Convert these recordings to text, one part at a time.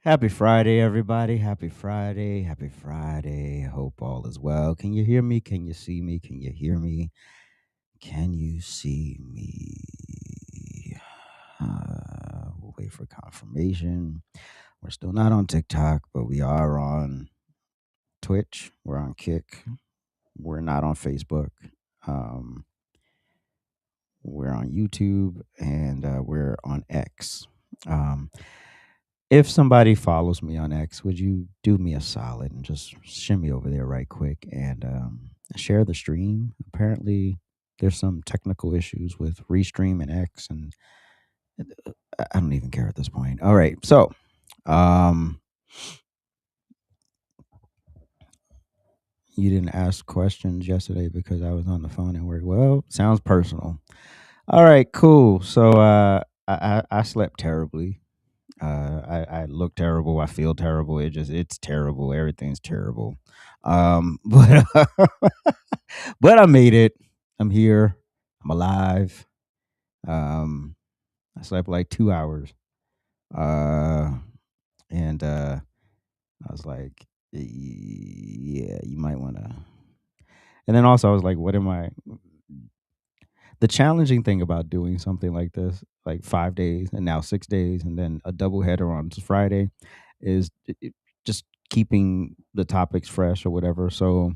Happy Friday, everybody. Happy Friday. Happy Friday. Hope all is well. Can you hear me? Can you see me? Can you hear me? Can you see me? We'll wait for confirmation. We're still not on TikTok, but we are on Twitch. We're on Kick. We're not on Facebook. Um, we're on YouTube and we're on X. Um, if somebody follows me on X, would you do me a solid and just shimmy over there right quick and share the stream? Apparently, there's some technical issues with Restream and X, and I don't even care at this point. All right, so um, you didn't ask questions yesterday because I was on the phone at work. Well, sounds personal. All right, cool. So I slept terribly. I look terrible. I feel terrible. It's terrible. Everything's terrible. But but I made it. I'm here. I'm alive. Um, I slept like 2 hours. Uh, and I was like, yeah, you might want to. And then also I was like, what am I? The challenging thing about doing something like this, like 5 days and now 6 days, and then a double header on Friday, is just keeping the topics fresh or whatever. So,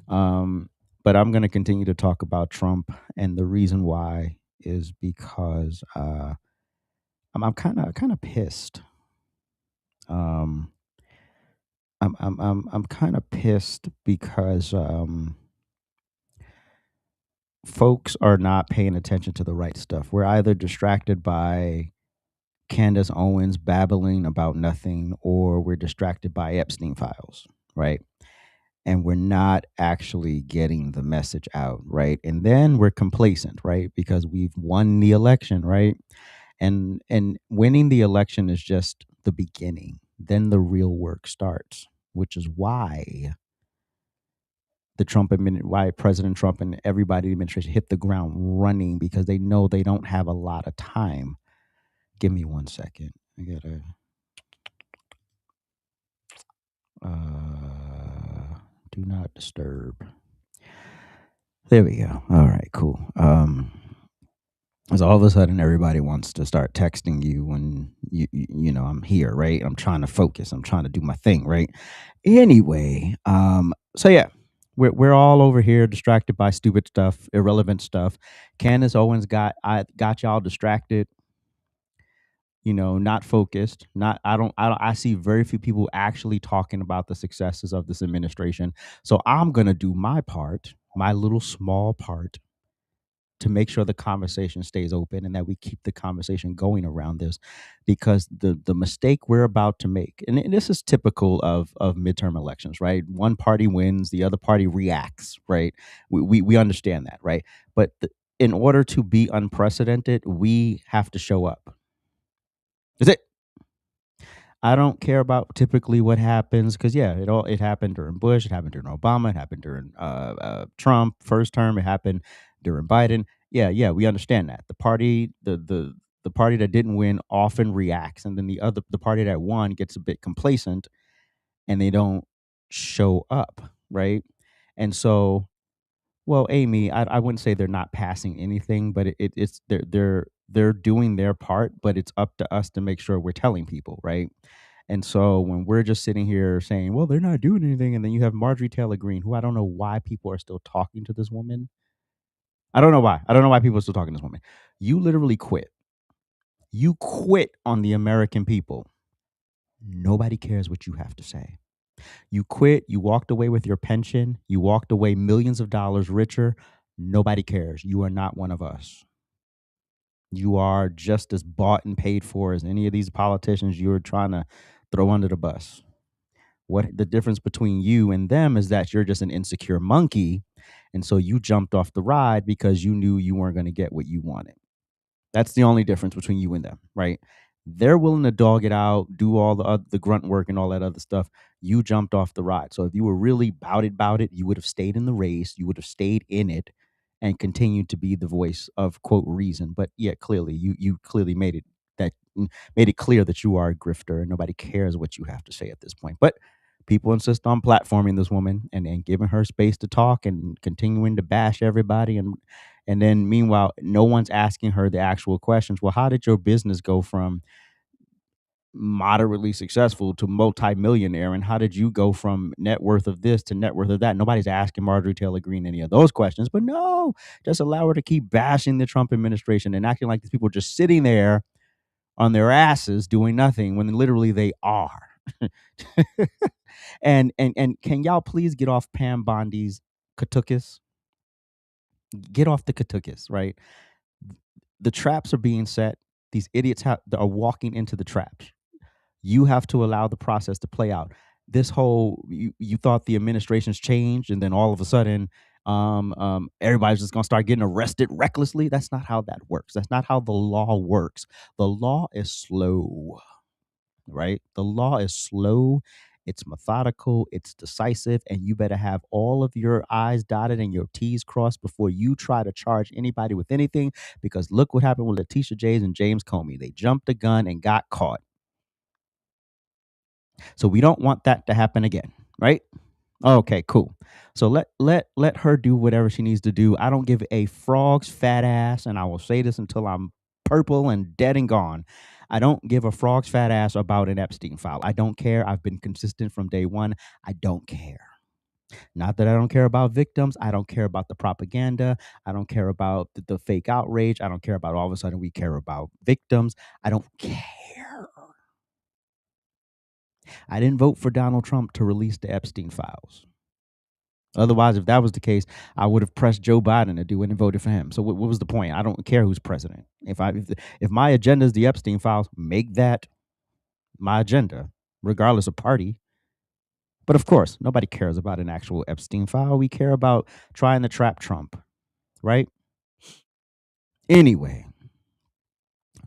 but I'm going to continue to talk about Trump, and the reason why is because I'm kind of pissed. Um, I'm kind of pissed because folks are not paying attention to the right stuff. We're either distracted by Candace Owens babbling about nothing, or we're distracted by Epstein files, right? And we're not actually getting the message out, right? And then we're complacent, right? Because we've won the election, right? And winning the election is just the beginning. Then the real work starts, which is why why President Trump and everybody in the administration hit the ground running, because they know they don't have a lot of time. Give me 1 second. I gotta do not disturb. There we go. All right, cool. Because all of a sudden everybody wants to start texting you when you know I'm here, right? I'm trying to focus. I'm trying to do my thing, right? Anyway, so yeah, we're all over here distracted by stupid stuff, irrelevant stuff. Candace Owens got y'all distracted, not focused. Not I see very few people actually talking about the successes of this administration. So I'm gonna do my part, my little small part, to make sure the conversation stays open and that we keep the conversation going around this, because the mistake we're about to make, and this is typical of midterm elections, right? One party wins, the other party reacts, right? We understand that, right? But in order to be unprecedented, we have to show up. That's it. I don't care about typically what happens, because yeah, it happened during Bush, it happened during Obama, it happened during Trump first term, it happened during Biden. Yeah, we understand that the party that didn't win often reacts, and then the party that won gets a bit complacent, and they don't show up, right? And so, well, Amy, I wouldn't say they're not passing anything, but it's they're doing their part, but it's up to us to make sure we're telling people, right? And so when we're just sitting here saying, well, they're not doing anything, and then you have Marjorie Taylor Greene, who I don't know why people are still talking to this woman. I don't know why. I don't know why people are still talking to this woman. You literally quit. You quit on the American people. Nobody cares what you have to say. You quit. You walked away with your pension. You walked away millions of dollars richer. Nobody cares. You are not one of us. You are just as bought and paid for as any of these politicians you're trying to throw under the bus. What the difference between you and them is that you're just an insecure monkey, and so you jumped off the ride because you knew you weren't going to get what you wanted. That's the only difference between you and them, right? They're willing to dog it out, do all the grunt work and all that other stuff. You jumped off the ride. So if you were really about it, you would have stayed in the race. You would have stayed in it and continued to be the voice of quote reason. But yeah, clearly you clearly made it that made it clear that you are a grifter and nobody cares what you have to say at this point. But people insist on platforming this woman and giving her space to talk and continuing to bash everybody. And then meanwhile, no one's asking her the actual questions. Well, how did your business go from moderately successful to multimillionaire, and how did you go from net worth of this to net worth of that? Nobody's asking Marjorie Taylor Greene any of those questions, but no, just allow her to keep bashing the Trump administration and acting like these people are just sitting there on their asses doing nothing when literally they are. And can y'all please get off Pam Bondi's katukis? Get off the katukis, right? The traps are being set. These idiots are walking into the traps. You have to allow the process to play out. This whole you thought the administration's changed, and then all of a sudden, everybody's just gonna start getting arrested recklessly. That's not how that works. That's not how the law works. The law is slow, right? The law is slow. It's methodical. It's decisive, and you better have all of your I's dotted and your T's crossed before you try to charge anybody with anything. Because look what happened with Letitia James and James Comey. They jumped the gun and got caught. So we don't want that to happen again, right? Okay, cool. So let her do whatever she needs to do. I don't give a frog's fat ass, and I will say this until I'm purple and dead and gone. I don't give a frog's fat ass about an Epstein file. I don't care. I've been consistent from day one. I don't care. Not that I don't care about victims. I don't care about the propaganda. I don't care about the fake outrage. I don't care about all of a sudden we care about victims. I don't care. I didn't vote for Donald Trump to release the Epstein files. Otherwise, if that was the case, I would have pressed Joe Biden to do it and voted for him. So what was the point? I don't care who's president. If my agenda is the Epstein files, make that my agenda, regardless of party. But of course, nobody cares about an actual Epstein file. We care about trying to trap Trump, right? Anyway,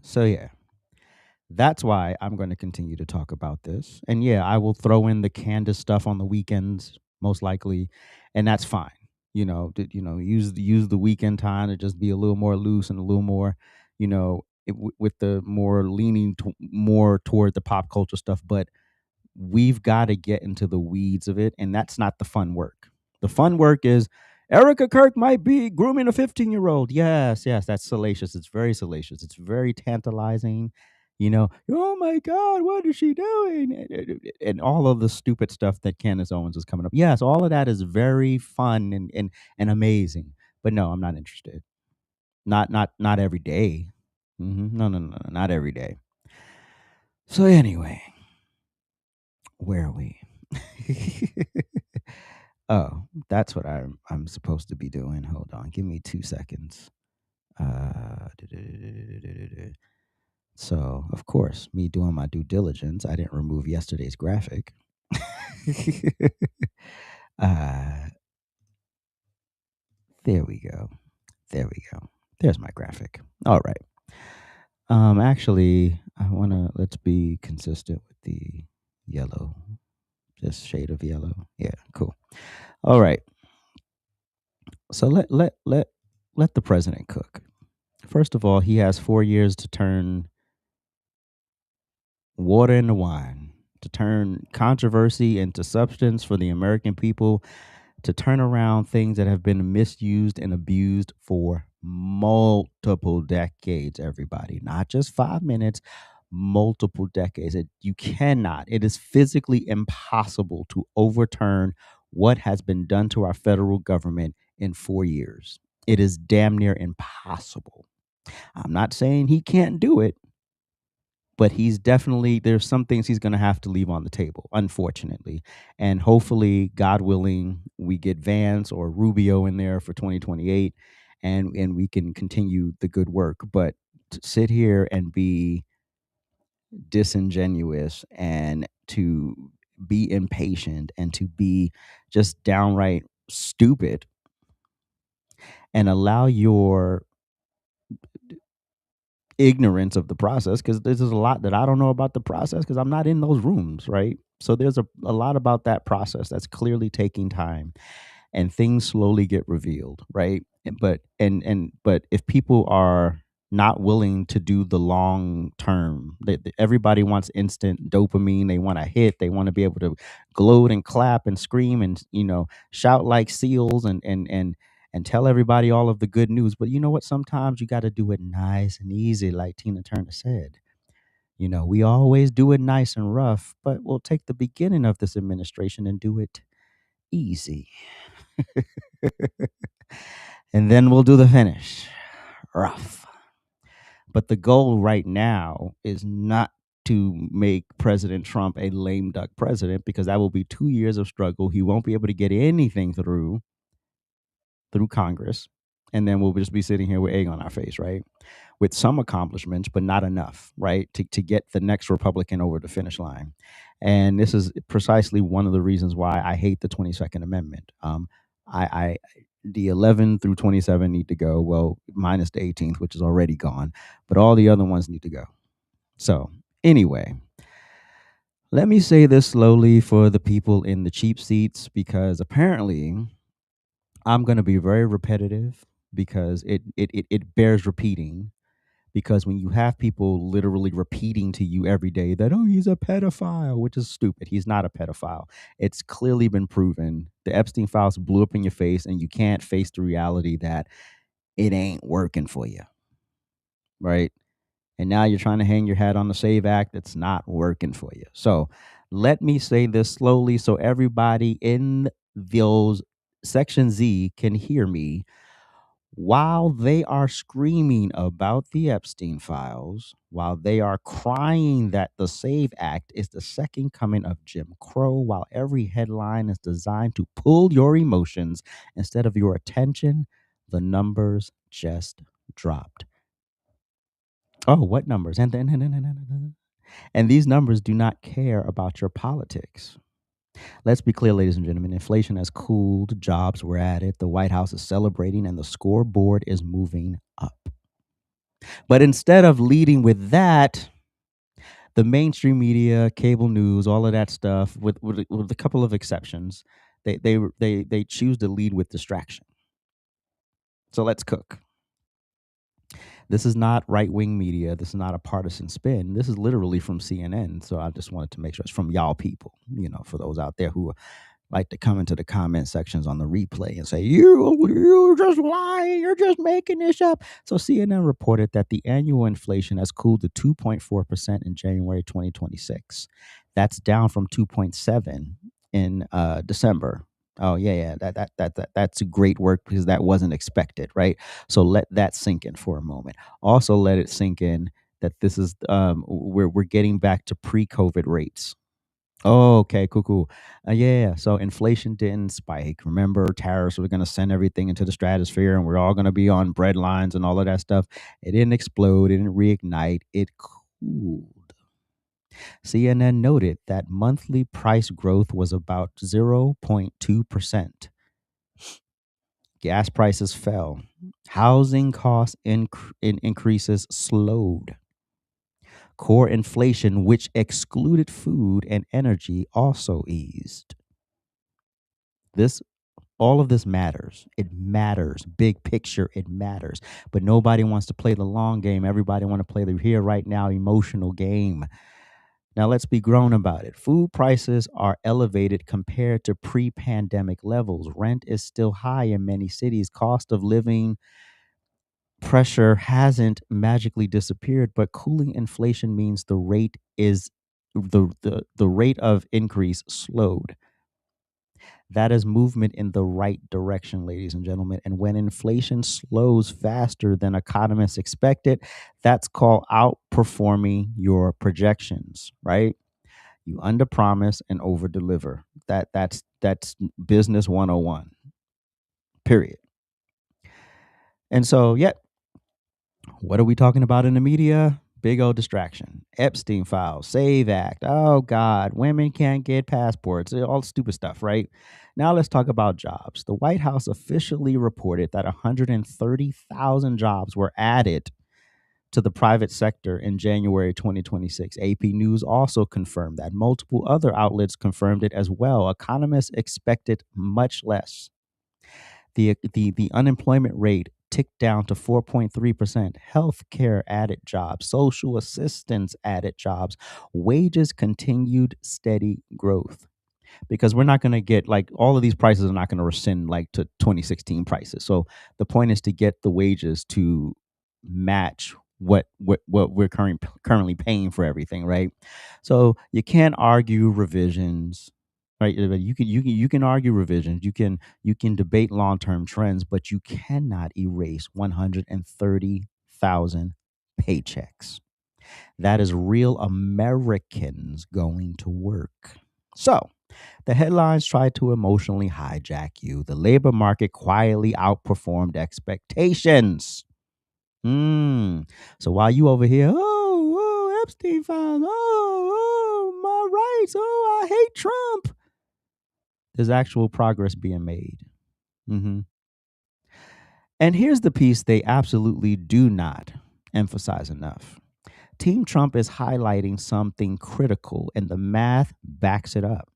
so yeah. That's why I'm going to continue to talk about this. And yeah, I will throw in the Candace stuff on the weekends, most likely, and that's fine. Use the weekend time to just be a little more loose and a little more, with the more leaning more toward the pop culture stuff. But we've got to get into the weeds of it, and that's not the fun work. The fun work is Erica Kirk might be grooming a 15-year-old. Yes, that's salacious. It's very salacious. It's very tantalizing. Oh my God, what is she doing? And all of the stupid stuff that Candace Owens is coming up. Yes, all of that is very fun and amazing. But no, I'm not interested. Not every day. No, not every day. So anyway, where are we? Oh, that's what I'm supposed to be doing. Hold on, give me 2 seconds. So, of course, me doing my due diligence, I didn't remove yesterday's graphic. uh, there we go. There we go. There's my graphic. All right. Actually, let's be consistent with the yellow, just shade of yellow. Yeah, cool. All right. So let the president cook. First of all, he has 4 years to turn water into wine, to turn controversy into substance for the American people, to turn around things that have been misused and abused for multiple decades, everybody. Not just 5 minutes, multiple decades. It is physically impossible to overturn what has been done to our federal government in 4 years. It is damn near impossible. I'm not saying he can't do it, but there's some things he's going to have to leave on the table, unfortunately. And hopefully, God willing, we get Vance or Rubio in there for 2028 and we can continue the good work. But to sit here and be disingenuous and to be impatient and to be just downright stupid and allow your ignorance of the process, because there's a lot that I don't know about the process because I'm not in those rooms, right? So there's a lot about that process that's clearly taking time and things slowly get revealed, right? But if people are not willing to do the long term. Everybody wants instant dopamine. They want a hit. They want to be able to gloat and clap and scream and shout like seals and tell everybody all of the good news. But you know what? Sometimes you got to do it nice and easy, like Tina Turner said. We always do it nice and rough, but we'll take the beginning of this administration and do it easy. And then we'll do the finish rough. But the goal right now is not to make President Trump a lame duck president, because that will be 2 years of struggle. He won't be able to get anything through Congress. And then we'll just be sitting here with egg on our face, right? With some accomplishments, but not enough, right? To get the next Republican over the finish line. And this is precisely one of the reasons why I hate the 22nd Amendment. I the 11 through 27 need to go. Well, minus the 18th, which is already gone, but all the other ones need to go. So anyway, let me say this slowly for the people in the cheap seats, because apparently I'm going to be very repetitive, because it bears repeating. Because when you have people literally repeating to you every day that, oh, he's a pedophile, which is stupid. He's not a pedophile. It's clearly been proven. The Epstein files blew up in your face, and you can't face the reality that it ain't working for you, right? And now you're trying to hang your hat on the SAVE Act that's not working for you. So let me say this slowly so everybody in those Section Z can hear me. While they are screaming about the Epstein files, while they are crying that the SAVE Act is the second coming of Jim Crow, while every headline is designed to pull your emotions instead of your attention, the numbers just dropped. Oh, what numbers? And these numbers do not care about your politics. Let's be clear, ladies and gentlemen. Inflation has cooled, jobs were added, the White House is celebrating, and the scoreboard is moving up. But instead of leading with that, the mainstream media, cable news, all of that stuff, with a couple of exceptions, they choose to lead with distraction. So let's cook. This is not right-wing media. This is not a partisan spin. This is literally from CNN. So I just wanted to make sure it's from y'all people, for those out there who like to come into the comment sections on the replay and say, you're just lying, you're just making this up. So CNN reported that the annual inflation has cooled to 2.4% in January 2026. That's down from 2.7 in December. Oh yeah, that's a great work, because that wasn't expected, right? So let that sink in for a moment. Also, let it sink in that this is we're getting back to pre-COVID rates. Oh, okay, cool. Yeah. So inflation didn't spike. Remember, tariffs were going to send everything into the stratosphere, and we're all going to be on bread lines and all of that stuff. It didn't explode. It didn't reignite. It cooled. CNN noted that monthly price growth was about 0.2%. Gas prices fell. Housing cost increases slowed. Core inflation, which excluded food and energy, also eased. All of this matters. It matters. Big picture, it matters. But nobody wants to play the long game. Everybody want to play the here, right now, emotional game. Now let's be grown about it. Food prices are elevated compared to pre-pandemic levels. Rent is still high in many cities. Cost of living pressure hasn't magically disappeared, but cooling inflation means the rate of increase slowed. That is movement in the right direction, ladies and gentlemen. And when inflation slows faster than economists expected, that's called outperforming your projections, right? You underpromise and overdeliver. That's business 101. Period. And so, yeah, what are we talking about in the media? Big old distraction. Epstein files, SAVE Act. Oh, God, women can't get passports. All stupid stuff, right? Now let's talk about jobs. The White House officially reported that 130,000 jobs were added to the private sector in January 2026. AP News also confirmed that. Multiple other outlets confirmed it as well. Economists expected much less. The unemployment rate ticked down to 4.3%. Healthcare added jobs, social assistance added jobs, wages continued steady growth. Because we're not going to get like all of these prices are not going to rescind like to 2016 prices. So the point is to get the wages to match what we're currently paying for everything, right? So you can't argue revisions, right? You can argue revisions. You can debate long term trends, but you cannot erase 130,000 paychecks. That is real Americans going to work. So the headlines tried to emotionally hijack you. The labor market quietly outperformed expectations. So while you over here, Epstein files, my rights, I hate Trump. There's actual progress being made. hmm And here's the piece they absolutely do not emphasize enough. Team Trump is highlighting something critical, and the math backs it up.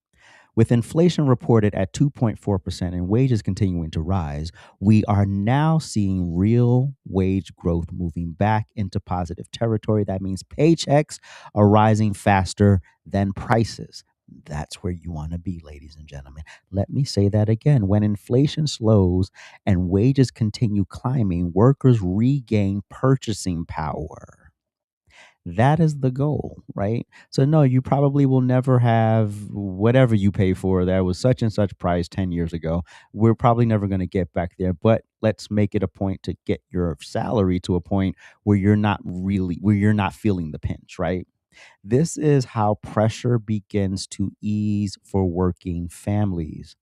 With inflation reported at 2.4% and wages continuing to rise, we are now seeing real wage growth moving back into positive territory. That means paychecks are rising faster than prices. That's where you want to be, ladies and gentlemen. Let me say that again. When inflation slows and wages continue climbing, workers regain purchasing power. That is the goal, right? So no, you probably will never have whatever you pay for that was such and such price 10 years ago. We're probably never going to get back there, but let's make it a point to get your salary to a point where you're not feeling the pinch, right? This is how pressure begins to ease for working families.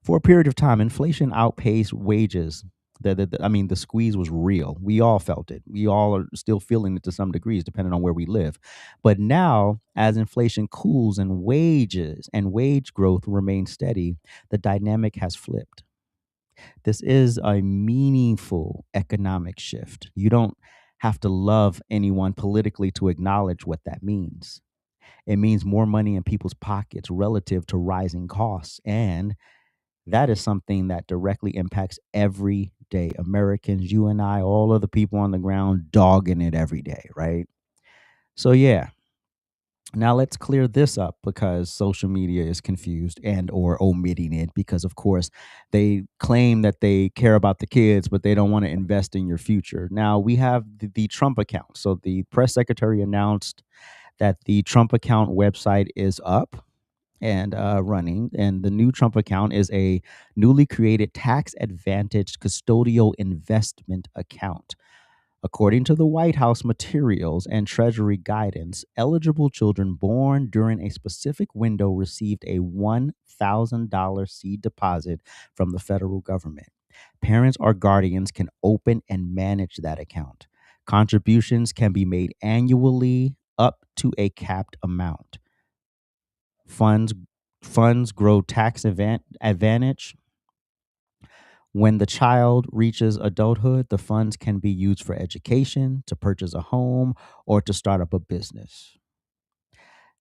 For a period of time, inflation outpaced wages. The squeeze was real. We all felt it. We all are still feeling it to some degrees, depending on where we live. But now, as inflation cools and wage growth remains steady, the dynamic has flipped. This is a meaningful economic shift. You don't have to love anyone politically to acknowledge what that means. It means more money in people's pockets relative to rising costs, and that is something that directly impacts everyday Americans, you and I, all of the people on the ground dogging it every day, right? So yeah, now let's clear this up because social media is confused and or omitting it because of course they claim that they care about the kids but they don't want to invest in your future. Now we have the Trump account. So the press secretary announced that the Trump account website is up and running. And the new Trump account is a newly created tax advantaged custodial investment account. According to the White House materials and Treasury guidance, eligible children born during a specific window received a $1,000 seed deposit from the federal government. Parents or guardians can open and manage that account. Contributions can be made annually up to a capped amount. Funds funds grow advantage. When the child reaches adulthood, the funds can be used for education, to purchase a home, or to start up a business.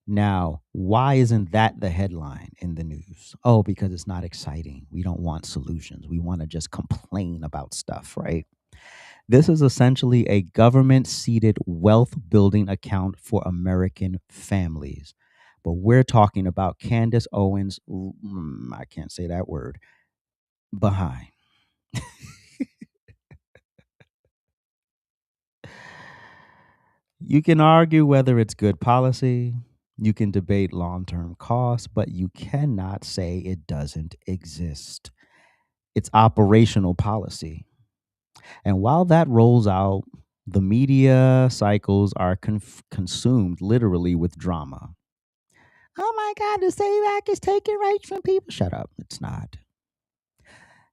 Now, why isn't that the headline in the news? Oh, because it's not exciting. We don't want solutions. We want to just complain about stuff, right? This is essentially a government seeded wealth building account for American families. But we're talking about Candace Owens, I can't say that word, behind. You can argue whether it's good policy, you can debate long term costs, but you cannot say it doesn't exist. It's operational policy. And while that rolls out, the media cycles are consumed literally with drama. Oh my God, the SAVE Act is taking rights from people. Shut up. It's not.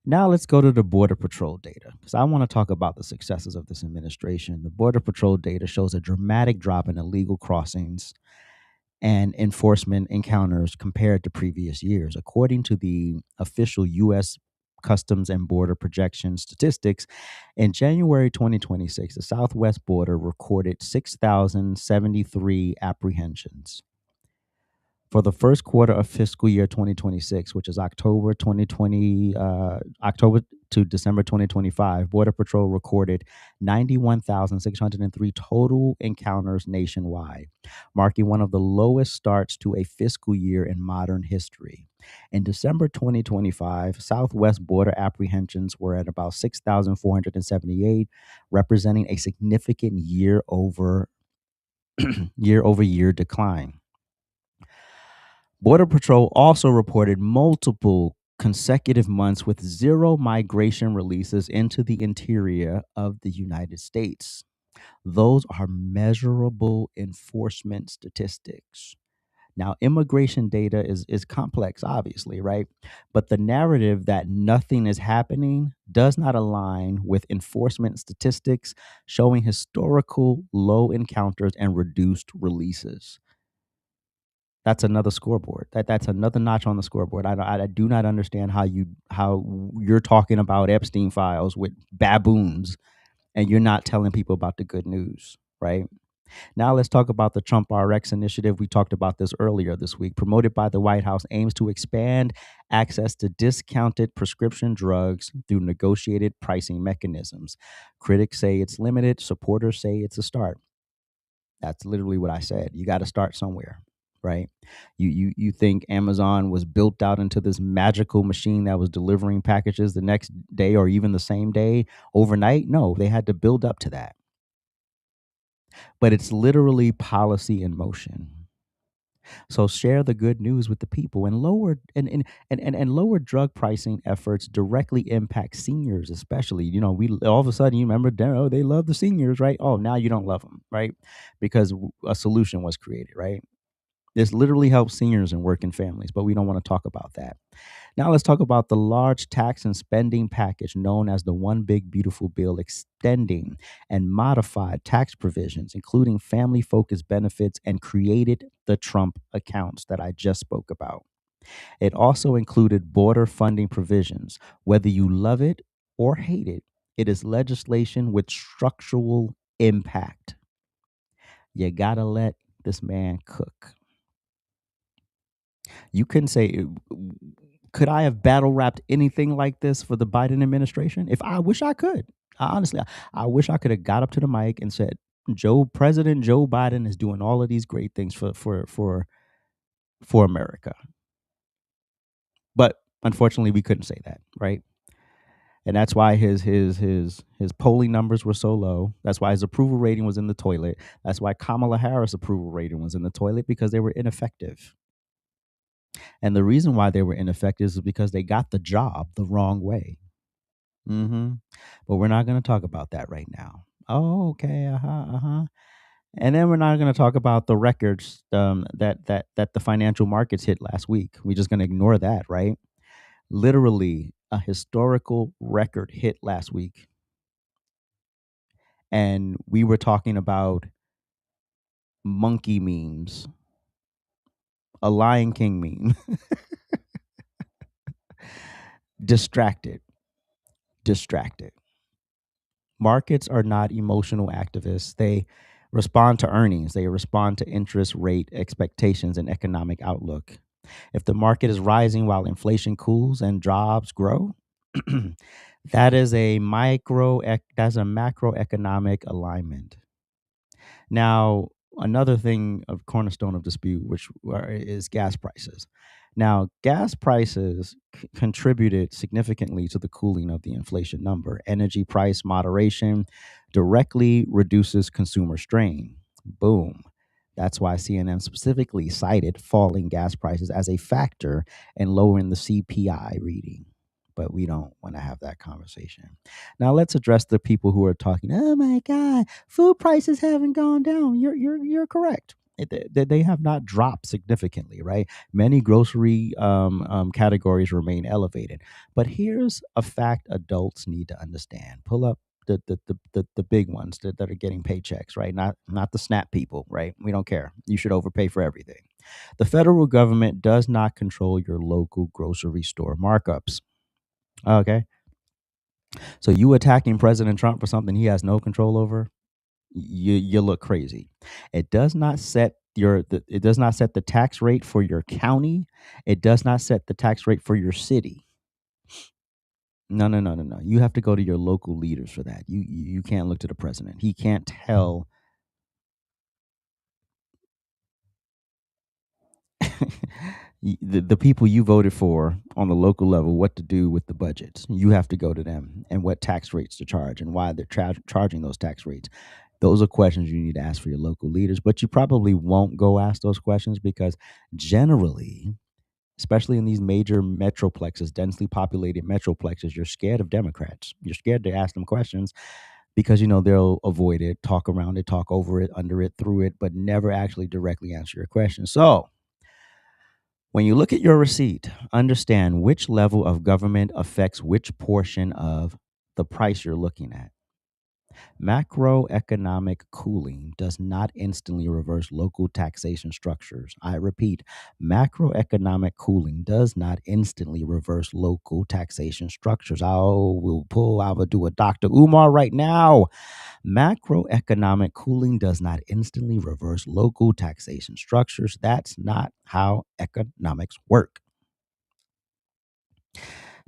Now let's go to the Border Patrol data because I want to talk about the successes of this administration. The Border Patrol data shows a dramatic drop in illegal crossings and enforcement encounters compared to previous years. According to the official U.S. Customs and Border Projection statistics, in January 2026, the southwest border recorded 6,073 apprehensions. For the first quarter of fiscal year 2026, which is October to December 2025, Border Patrol recorded 91,603 total encounters nationwide, marking one of the lowest starts to a fiscal year in modern history. In December 2025, Southwest border apprehensions were at about 6,478, representing a significant year-over-year decline. Border Patrol also reported multiple consecutive months with zero migration releases into the interior of the United States. Those are measurable enforcement statistics. Now, immigration data is complex, obviously, right? But the narrative that nothing is happening does not align with enforcement statistics showing historical low encounters and reduced releases. That's another scoreboard. That's another notch on the scoreboard. I do not understand how you're talking about Epstein files with baboons and you're not telling people about the good news, right? Now let's talk about the Trump RX initiative. We talked about this earlier this week. Promoted by the White House, aims to expand access to discounted prescription drugs through negotiated pricing mechanisms. Critics say it's limited, supporters say it's a start. That's literally what I said. You got to start somewhere, right? You think Amazon was built out into this magical machine that was delivering packages the next day or even the same day overnight? No, they had to build up to that. But it's literally policy in motion. So share the good news with the people and lower drug pricing efforts directly impact seniors, especially. We all of a sudden you remember, oh, they love the seniors, right? Oh, now you don't love them, right? Because a solution was created, right? This literally helps seniors and working families, but we don't want to talk about that. Now let's talk about the large tax and spending package known as the One Big Beautiful Bill, extending and modified tax provisions, including family focused benefits, and created the Trump accounts that I just spoke about. It also included border funding provisions. Whether you love it or hate it, it is legislation with structural impact. You gotta let this man cook. You couldn't say, could I have battle rapped anything like this for the Biden administration? If I wish I could. Honestly, I wish I could have got up to the mic and said, President Joe Biden is doing all of these great things for America. But unfortunately, we couldn't say that, right? And that's why his polling numbers were so low. That's why his approval rating was in the toilet. That's why Kamala Harris' approval rating was in the toilet, because they were ineffective. And the reason why they were ineffective is because they got the job the wrong way. But we're not going to talk about that right now. Oh, okay. And then we're not going to talk about the records that the financial markets hit last week. We're just going to ignore that, right? Literally, a historical record hit last week, and we were talking about monkey memes, a Lion King meme. Distracted. Markets are not emotional activists. They respond to earnings, they respond to interest rate expectations and economic outlook. If the market is rising while inflation cools and jobs grow, that's a macroeconomic alignment. Now, another thing of cornerstone of dispute, which is gas prices. Now, gas prices contributed significantly to the cooling of the inflation number. Energy price moderation directly reduces consumer strain. Boom. That's why CNN specifically cited falling gas prices as a factor in lowering the CPI reading. But we don't want to have that conversation. Now let's address the people who are talking, "Oh my God, food prices haven't gone down." You're correct. They have not dropped significantly, right? Many grocery categories remain elevated. But here's a fact adults need to understand. Pull up the big ones that are getting paychecks, right? Not the SNAP people, right? We don't care. You should overpay for everything. The federal government does not control your local grocery store markups. Okay. So you attacking President Trump for something he has no control over, you look crazy. It does not set it does not set the tax rate for your county. It does not set the tax rate for your city. No, no, no, no, no. You have to go to your local leaders for that. You can't look to the president. He can't tell the people you voted for on the local level what to do with the budgets. You have to go to them and what tax rates to charge and why they're charging those tax rates. Those are questions you need to ask for your local leaders, but you probably won't go ask those questions because generally, especially in these major metroplexes, densely populated metroplexes, you're scared of Democrats. You're scared to ask them questions because they'll avoid it, talk around it, talk over it, under it, through it, but never actually directly answer your question. So, when you look at your receipt, understand which level of government affects which portion of the price you're looking at. Macroeconomic cooling does not instantly reverse local taxation structures. I repeat, macroeconomic cooling does not instantly reverse local taxation structures. I will do a Dr. Umar right now. Macroeconomic cooling does not instantly reverse local taxation structures. That's not how economics work.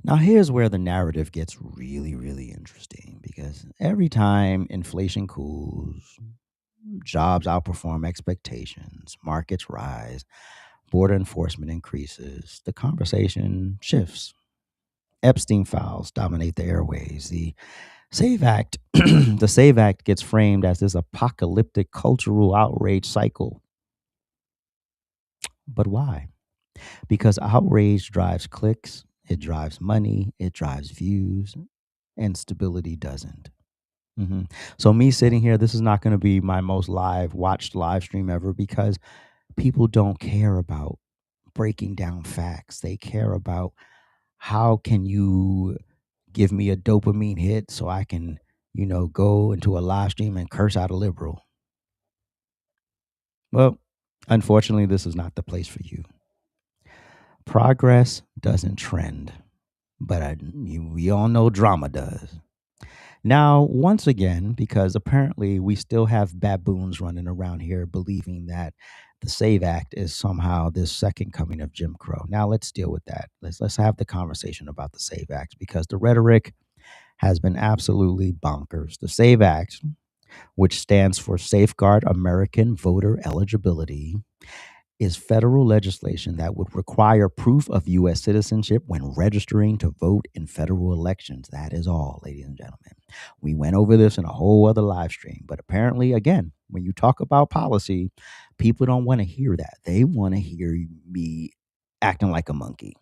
Now, here's where the narrative gets really, really interesting because every time inflation cools, jobs outperform expectations, markets rise, border enforcement increases, the conversation shifts. Epstein files dominate the airways. The Save Act, the Save Act gets framed as this apocalyptic cultural outrage cycle. But why? Because outrage drives clicks, it drives money, it drives views, and stability doesn't. So me sitting here, this is not going to be my most watched live stream ever because people don't care about breaking down facts. They care about how can you give me a dopamine hit so I can, go into a live stream and curse out a liberal. Well, unfortunately, this is not the place for you. Progress doesn't trend, but we all know drama does. Now, once again, because apparently we still have baboons running around here believing that the Save Act is somehow this second coming of Jim Crow. Now, let's deal with that. Let's have the conversation about the Save Act because the rhetoric has been absolutely bonkers. The Save Act, which stands for Safeguard American Voter Eligibility, is federal legislation that would require proof of U.S. citizenship when registering to vote in federal elections. That is all, ladies and gentlemen. We went over this in a whole other live stream, but apparently, again, when you talk about policy, people don't want to hear that. They want to hear me acting like a monkey.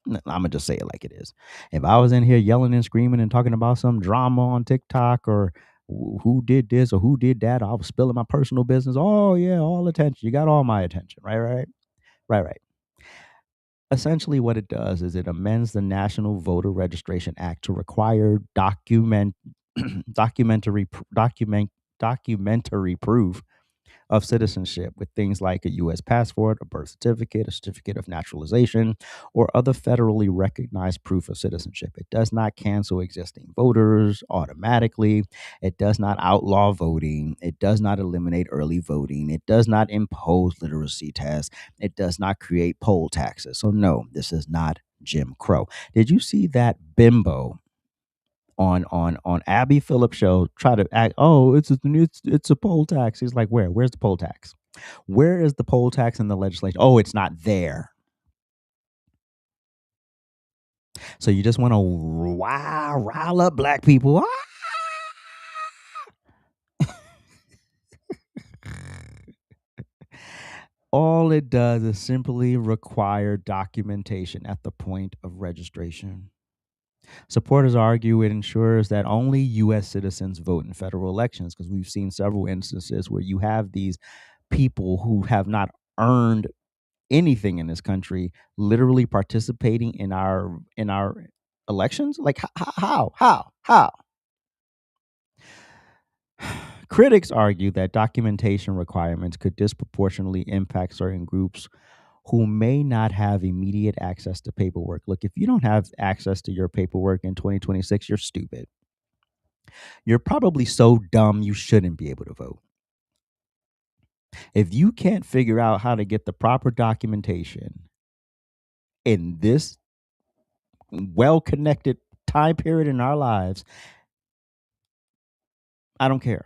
I'm going to just say it like it is. If I was in here yelling and screaming and talking about some drama on TikTok or who did this or who did that, I was spilling my personal business. Oh, yeah, all attention. You got all my attention. Right. Essentially, what it does is it amends the National Voter Registration Act to require documentary documentary proof of citizenship with things like a U.S. passport, a birth certificate, a certificate of naturalization, or other federally recognized proof of citizenship. It does not cancel existing voters automatically. It does not outlaw voting. It does not eliminate early voting. It does not impose literacy tests. It does not create poll taxes. So, no, this is not Jim Crow. Did you see that bimbo on Abby Phillips show try to act? Oh, it's a poll tax. He's like, where's the poll tax? Where is the poll tax in the legislation? Oh, it's not there. So you just want to rile up black people. All it does is simply require documentation at the point of registration. Supporters argue it ensures that only U.S. citizens vote in federal elections because we've seen several instances where you have these people who have not earned anything in this country literally participating in our elections. Like how critics argue that documentation requirements could disproportionately impact certain groups who may not have immediate access to paperwork. Look, if you don't have access to your paperwork in 2026, you're stupid. You're probably so dumb you shouldn't be able to vote. If you can't figure out how to get the proper documentation in this well connected time period in our lives, I don't care.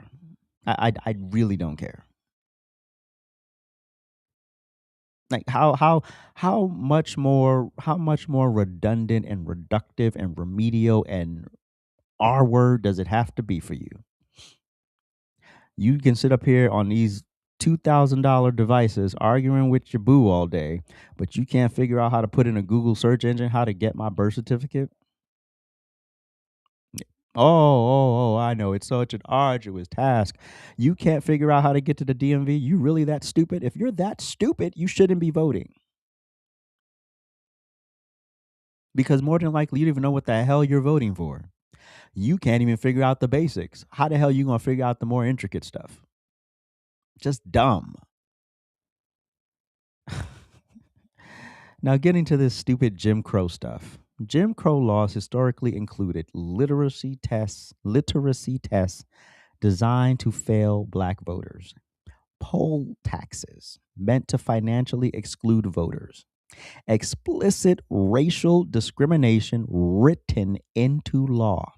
I really don't care. Like how much more redundant and reductive and remedial and R word does it have to be for you? You can sit up here on these $2,000 devices arguing with your boo all day, but you can't figure out how to put in a Google search engine how to get my birth certificate? Oh, I know. It's such an arduous task. You can't figure out how to get to the DMV? You really that stupid? If you're that stupid, you shouldn't be voting because more than likely you don't even know what the hell you're voting for. You can't even figure out the basics. How the hell you going to figure out the more intricate stuff? Just dumb. Now, getting to this stupid Jim Crow stuff. Jim Crow laws historically included literacy tests designed to fail black voters, poll taxes meant to financially exclude voters, explicit racial discrimination written into law,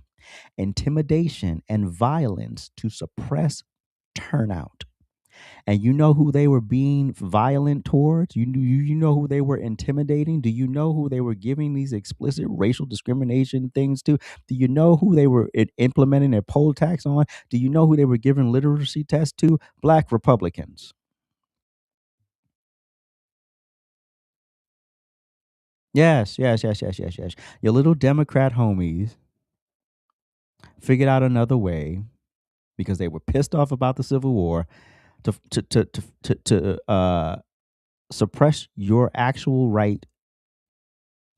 intimidation and violence to suppress turnout. And you know who they were being violent towards? You know who they were intimidating? Do you know who they were giving these explicit racial discrimination things to? Do you know who they were implementing their poll tax on? Do you know who they were giving literacy tests to? Black Republicans. Yes. Your little Democrat homies figured out another way because they were pissed off about the Civil War to suppress your actual right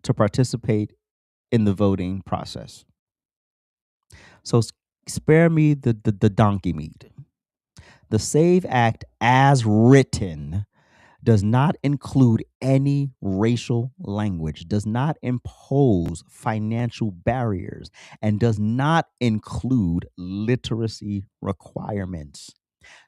to participate in the voting process. So spare me the donkey meat. The SAVE Act, as written, does not include any racial language, does not impose financial barriers, and does not include literacy requirements.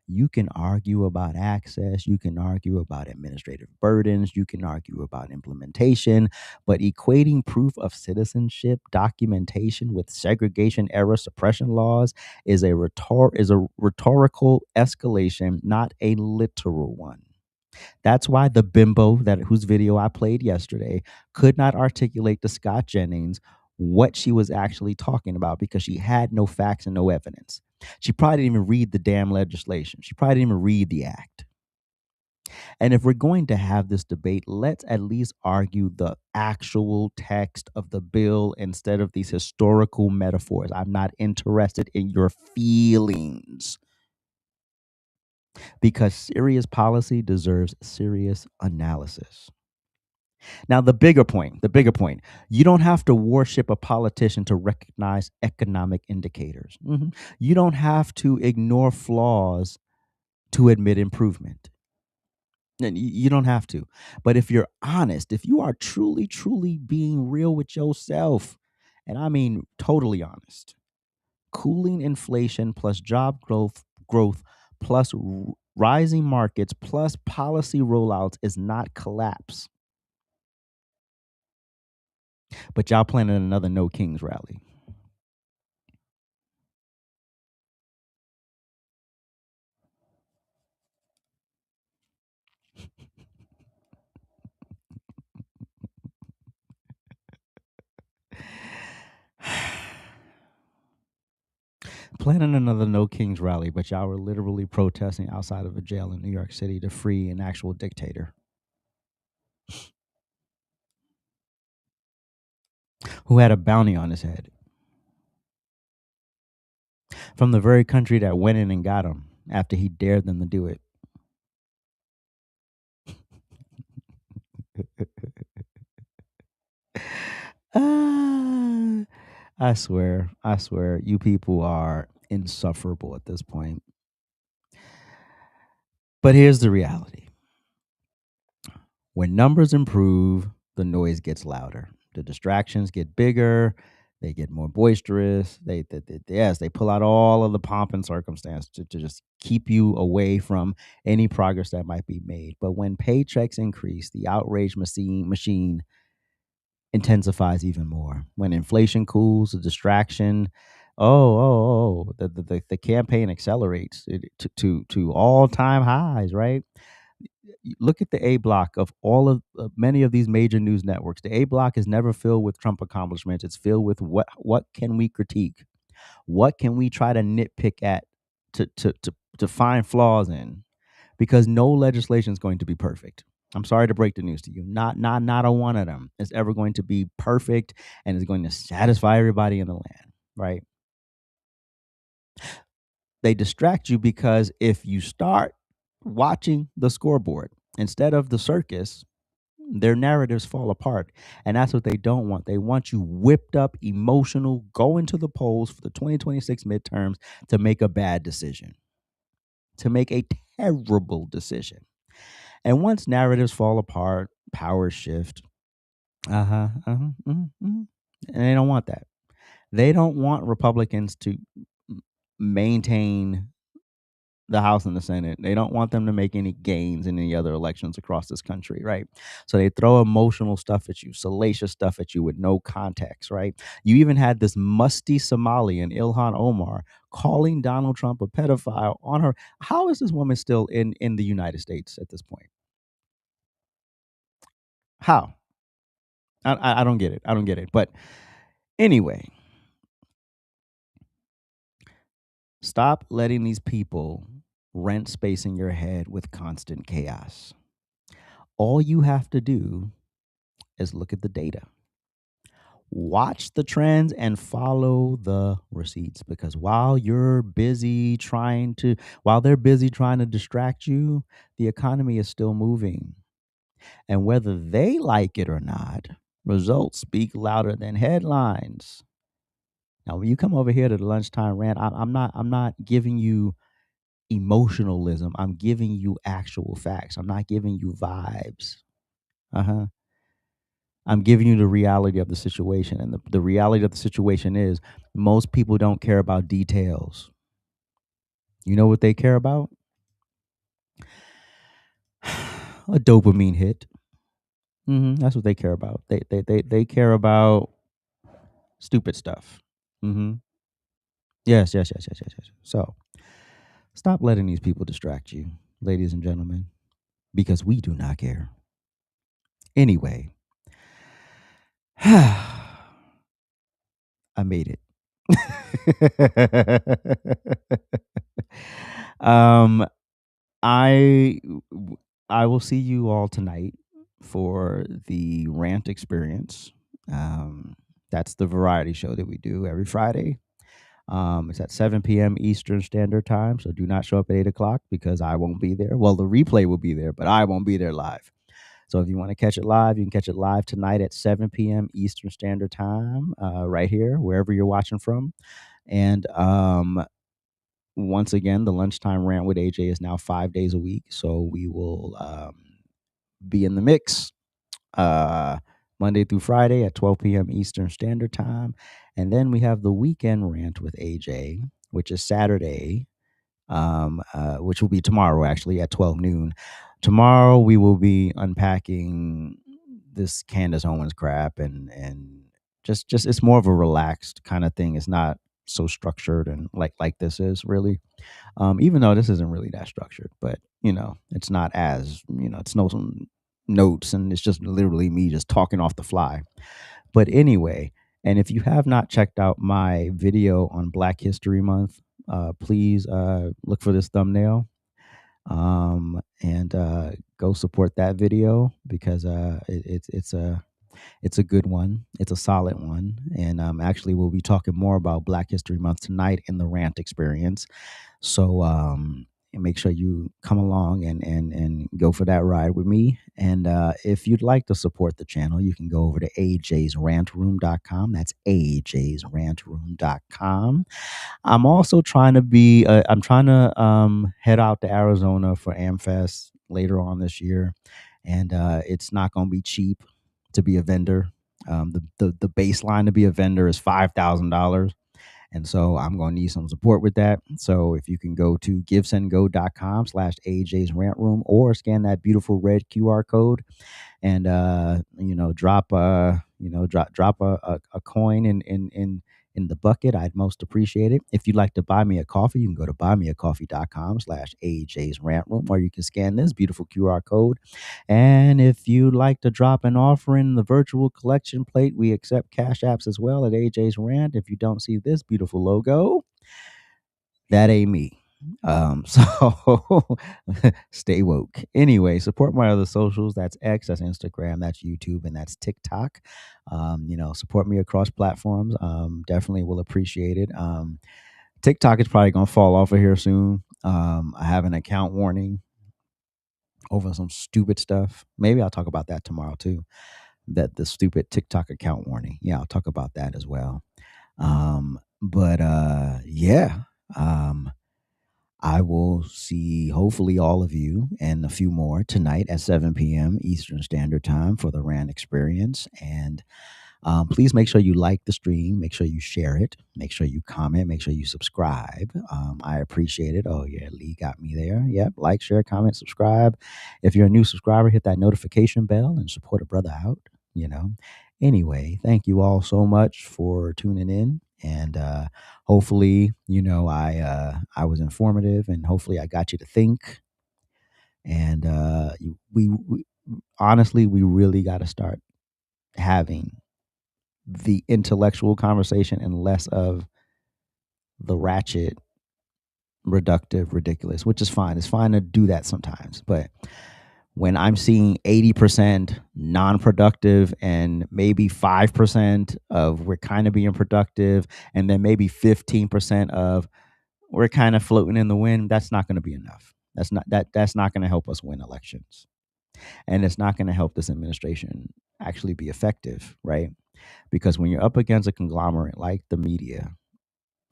You can argue about access, you can argue about administrative burdens, you can argue about implementation, but equating proof of citizenship documentation with segregation era suppression laws is a rhetorical escalation, not a literal one. That's why the bimbo whose video I played yesterday could not articulate to Scott Jennings what she was actually talking about because she had no facts and no evidence. She probably didn't even read the damn legislation. She probably didn't even read the act. And if we're going to have this debate, let's at least argue the actual text of the bill instead of these historical metaphors. I'm not interested in your feelings because serious policy deserves serious analysis. Now, the bigger point, you don't have to worship a politician to recognize economic indicators. You don't have to ignore flaws to admit improvement. And you don't have to. But if you're honest, if you are truly, truly being real with yourself, and I mean totally honest, cooling inflation plus job growth plus rising markets plus policy rollouts is not collapse. But y'all planning another No Kings rally. Planning another No Kings rally, but y'all were literally protesting outside of a jail in New York City to free an actual dictator who had a bounty on his head from the very country that went in and got him after he dared them to do it. Ah, I swear, you people are insufferable at this point. But here's the reality. When numbers improve, the noise gets louder. The distractions get bigger. They get more boisterous. They pull out all of the pomp and circumstance to just keep you away from any progress that might be made. But when paychecks increase, the outrage machine intensifies even more. When inflation cools, the distraction, the campaign accelerates to all time highs. Right? Look at the A block of all of many of these major news networks. The A block is never filled with Trump accomplishments. It's filled with what can we critique? What can we try to nitpick at to find flaws in? Because no legislation is going to be perfect. I'm sorry to break the news to you. Not a one of them is ever going to be perfect and is going to satisfy everybody in the land, right? They distract you because if you start watching the scoreboard instead of the circus, their narratives fall apart. And that's what they don't want. They want you whipped up, emotional, going to the polls for the 2026 midterms to make a bad decision, to make a terrible decision. And once narratives fall apart, powers shift. And they don't want that. They don't want Republicans to maintain the House and the Senate. They don't want them to make any gains in any other elections across this country, right? So they throw emotional stuff at you, salacious stuff at you with no context, right? You even had this musty Somalian, Ilhan Omar, calling Donald Trump a pedophile on her. How is this woman still in the United States at this point? How? I don't get it. I don't get it. But anyway, stop letting these people rent space in your head with constant chaos. All you have to do is look at the data. Watch the trends and follow the receipts, because while they're busy trying to distract you, the economy is still moving. And whether they like it or not, results speak louder than headlines. Now, when you come over here to the lunchtime rant, I'm not giving you emotionalism. I'm giving you actual facts. I'm not giving you vibes. Uh-huh. I'm giving you the reality of the situation. And the reality of the situation is most people don't care about details. You know what they care about? A dopamine hit. That's what they care about. They care about stupid stuff. hmm Yes. So stop letting these people distract you, ladies and gentlemen, because we do not care. Anyway, I made it. um, I I will see you all tonight for the rant experience. Um, that's the variety show that we do every Friday. It's at 7 p.m. Eastern Standard Time. So do not show up at 8 o'clock because I won't be there. Well, the replay will be there, but I won't be there live. So if you want to catch it live, you can catch it live tonight at 7 p.m. Eastern Standard Time, right here, wherever you're watching from. And once again, the Lunchtime Rant with AJ is now 5 days a week. So we will be in the mix Monday through Friday at 12 p.m. Eastern Standard Time. And then we have the Weekend Rant with AJ, which is Saturday, which will be tomorrow actually at 12 noon. Tomorrow we will be unpacking this Candace Owens crap and just it's more of a relaxed kind of thing. It's not so structured and like this is really. Even though this isn't really that structured, but it's not as it's no some notes and it's just literally me just talking off the fly. But anyway, and if you have not checked out my video on Black History Month, please look for this thumbnail and go support that video because it's a good one. It's a solid one. And actually, we'll be talking more about Black History Month tonight in the rant experience. So make sure you come along and go for that ride with me. And if you'd like to support the channel, you can go over to AJsRANTroom.com. That's AJsRANTroom.com. I'm also trying to I'm trying to head out to Arizona for AmFest later on this year. And it's not going to be cheap to be a vendor. The baseline to be a vendor is $5,000. And so I'm going to need some support with that. So if you can go to givesendgo.com/AJ's Rant Room or scan that beautiful red QR code and drop a coin in the bucket, I'd most appreciate it. If you'd like to buy me a coffee, you can go to buymeacoffee.com/AJ's Rant Room, or you can scan this beautiful QR code. And if you'd like to drop an offering in the virtual collection plate, we accept cash apps as well at AJ's Rant. If you don't see this beautiful logo, that ain't me. So stay woke. Anyway, support my other socials. That's X, that's Instagram, that's YouTube, and that's TikTok. Support me across platforms. Definitely will appreciate it. TikTok is probably gonna fall off of here soon. I have an account warning over some stupid stuff. Maybe I'll talk about that tomorrow too. That the stupid TikTok account warning. Yeah, I'll talk about that as well. But yeah. I will see hopefully all of you and a few more tonight at 7 p.m. Eastern Standard Time for the RANT experience. And please make sure you like the stream, make sure you share it, make sure you comment, make sure you subscribe. I appreciate it. Oh, yeah, Lee got me there. Yep, like, share, comment, subscribe. If you're a new subscriber, hit that notification bell and support a brother out, you know. Anyway, thank you all so much for tuning in. And hopefully, I was informative, and hopefully I got you to think. And we honestly, we really got to start having the intellectual conversation and less of the ratchet, reductive, ridiculous, which is fine. It's fine to do that sometimes. But when I'm seeing 80% non-productive and maybe 5% of we're kind of being productive, and then maybe 15% of we're kind of floating in the wind, that's not going to be enough. That's not going to help us win elections. And it's not going to help this administration actually be effective, right? Because when you're up against a conglomerate like the media,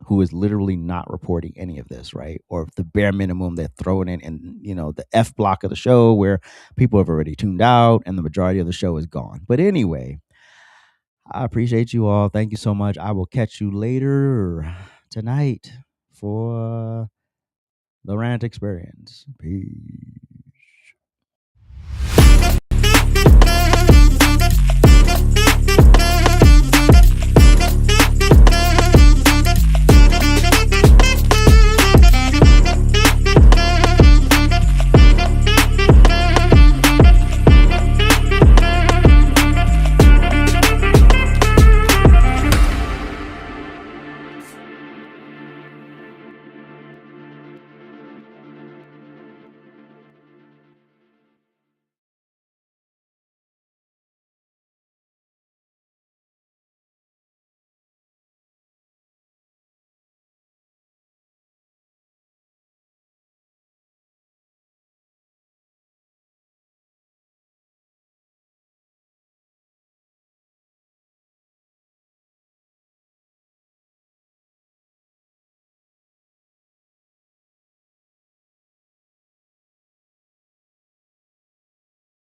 who is literally not reporting any of this, right? Or the bare minimum they're throwing in, the F block of the show where people have already tuned out and the majority of the show is gone. But anyway, I appreciate you all. Thank you so much. I will catch you later tonight for the RANT experience. Peace.